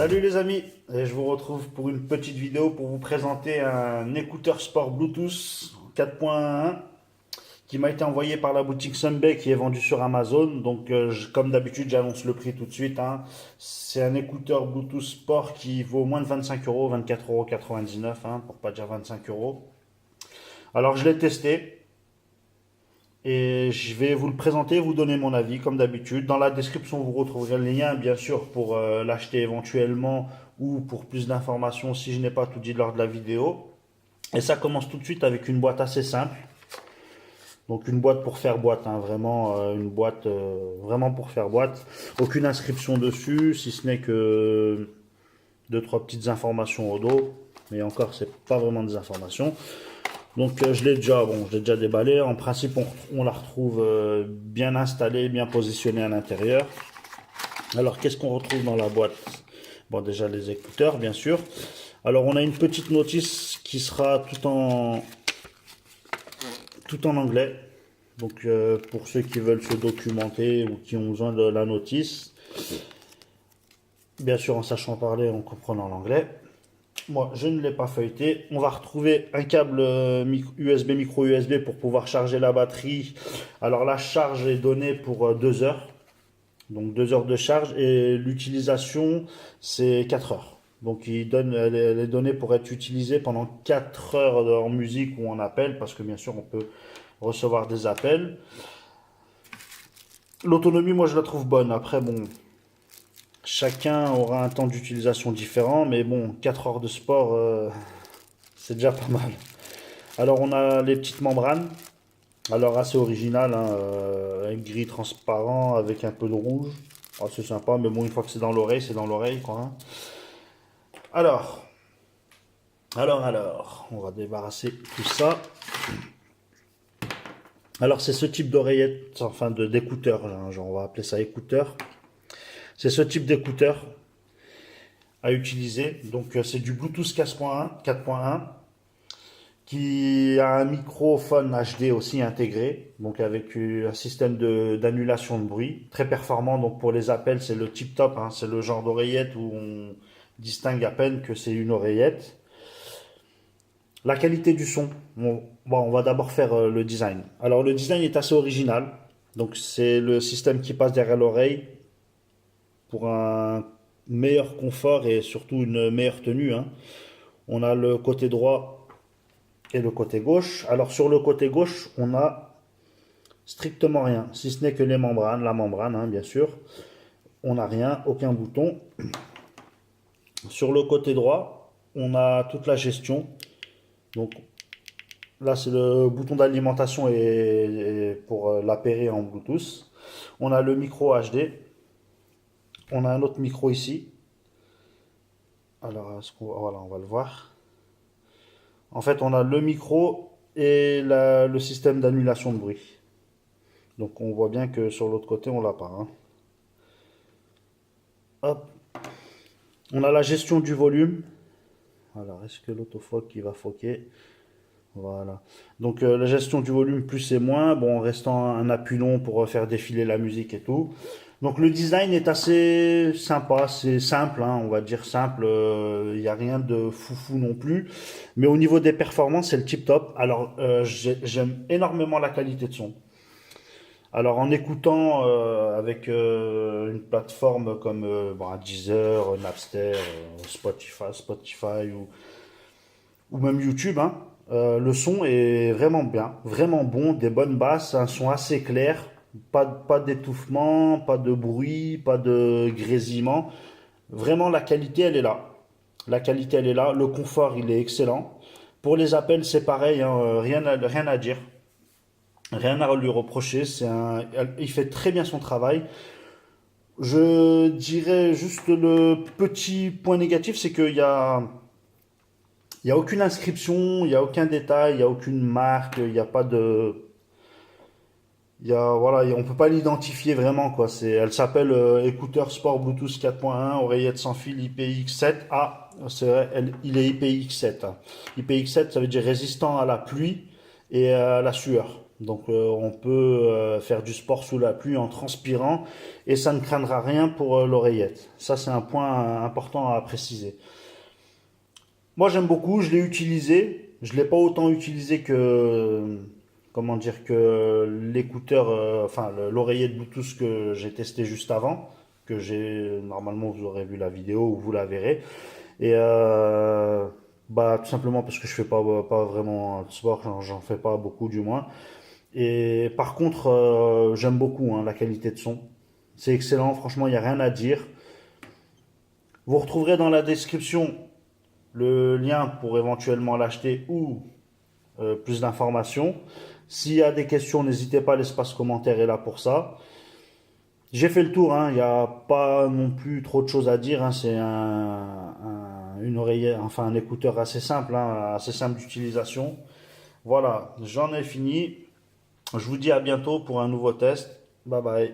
Salut les amis, et je vous retrouve pour une petite vidéo pour vous présenter un écouteur sport Bluetooth 4.1 qui m'a été envoyé par la boutique Sunbay qui est vendu sur Amazon. Donc comme d'habitude j'annonce le prix tout de suite, hein. C'est un écouteur Bluetooth sport qui vaut moins de 25 euros, 24,99 €, hein, pour pas dire 25 euros. Alors je l'ai testé. Et je vais vous le présenter, vous donner mon avis comme d'habitude. Dans la description, vous retrouverez le lien, bien sûr, pour l'acheter éventuellement ou pour plus d'informations si je n'ai pas tout dit lors de la vidéo. Et ça commence tout de suite avec une boîte assez simple. Donc une boîte pour faire boîte, hein, vraiment une boîte vraiment pour faire boîte. Aucune inscription dessus, si ce n'est que deux, trois petites informations au dos. Mais encore, c'est pas vraiment des informations. Donc je l'ai déjà déballé. En principe, on la retrouve bien installée, bien positionnée à l'intérieur. Alors qu'est-ce qu'on retrouve dans la boîte? Bon, déjà les écouteurs, bien sûr. Alors on a une petite notice qui sera tout en anglais. Donc pour ceux qui veulent se documenter ou qui ont besoin de la notice, bien sûr en sachant parler, en comprenant l'anglais. Moi, je ne l'ai pas feuilleté. On va retrouver un câble USB, micro USB pour pouvoir charger la batterie. Alors la charge est donnée pour 2 heures. Donc 2 heures de charge et l'utilisation c'est 4 heures. Donc elle est donnée pour être utilisée pendant 4 heures en musique ou en appel parce que bien sûr on peut recevoir des appels. L'autonomie, moi je la trouve bonne. Après bon, chacun aura un temps d'utilisation différent, mais bon, 4 heures de sport, c'est déjà pas mal. Alors on a les petites membranes, alors assez original, hein, un gris transparent avec un peu de rouge. Oh, c'est sympa, mais bon, une fois que c'est dans l'oreille, c'est dans l'oreille, quoi, hein. Alors, on va débarrasser tout ça. Alors c'est ce type d'oreillette, enfin d'écouteur, hein, genre on va appeler ça écouteur. C'est ce type d'écouteur à utiliser. Donc c'est du Bluetooth 4.1 qui a un microphone HD aussi intégré, donc avec un système d'annulation de bruit très performant. Donc pour les appels c'est le tip top, hein, c'est le genre d'oreillette où on distingue à peine que c'est une oreillette. La qualité du son, bon, on va d'abord faire le design. Alors le design est assez original, donc c'est le système qui passe derrière l'oreille pour un meilleur confort et surtout une meilleure tenue, hein. On a le côté droit et le côté gauche. Alors sur le côté gauche, on a strictement rien, si ce n'est que les membranes, la membrane, hein, bien sûr. On n'a rien, aucun bouton. Sur le côté droit, on a toute la gestion. Donc là, c'est le bouton d'alimentation et pour l'appairer en Bluetooth. On a le micro HD. On a un autre micro ici. Alors, voilà, on va le voir. En fait, on a le micro et le système d'annulation de bruit. Donc, on voit bien que sur l'autre côté, on l'a pas, hein. Hop. On a la gestion du volume. Alors, est-ce que l'autofoc qui va foquer? Voilà. Donc, la gestion du volume plus et moins. Bon, en restant un appui long pour faire défiler la musique et tout. Donc le design est assez sympa, c'est simple, hein, on va dire simple, il n'y a rien de foufou non plus. Mais au niveau des performances, c'est le tip top. Alors j'aime énormément la qualité de son. Alors en écoutant avec une plateforme comme Deezer, Napster, Spotify ou même YouTube, hein, le son est vraiment bien, vraiment bon, des bonnes basses, un son assez clair. Pas d'étouffement, pas de bruit, pas de grésillement. Vraiment, la qualité, elle est là. La qualité, elle est là. Le confort, il est excellent. Pour les appels, c'est pareil, hein, rien à dire. Rien à lui reprocher. Il fait très bien son travail. Je dirais juste le petit point négatif, c'est il y a aucune inscription, il y a aucun détail, il y a aucune marque, il n'y a pas de... Voilà, on peut pas l'identifier vraiment, quoi. Elle s'appelle écouteur sport Bluetooth 4.1, oreillette sans fil IPX7. Ah, c'est vrai, il est IPX7, hein. IPX7, ça veut dire résistant à la pluie et à la sueur. Donc on peut faire du sport sous la pluie en transpirant et ça ne craindra rien pour l'oreillette. Ça c'est un point important à préciser. Moi j'aime beaucoup, je l'ai utilisé. Je l'ai pas autant utilisé que comment dire que l'écouteur, enfin l'oreillette Bluetooth que j'ai testé juste avant, que j'ai normalement vous aurez vu la vidéo ou vous la verrez. Et bah tout simplement parce que je fais pas vraiment de sport, j'en fais pas beaucoup du moins. Et par contre, j'aime beaucoup hein, la qualité de son. C'est excellent, franchement, il n'y a rien à dire. Vous retrouverez dans la description le lien pour éventuellement l'acheter ou plus d'informations. S'il y a des questions, n'hésitez pas, l'espace commentaire est là pour ça. J'ai fait le tour, hein, il n'y a pas non plus trop de choses à dire. Hein, c'est une oreillette, enfin un écouteur assez simple, hein, assez simple d'utilisation. Voilà, j'en ai fini. Je vous dis à bientôt pour un nouveau test. Bye bye.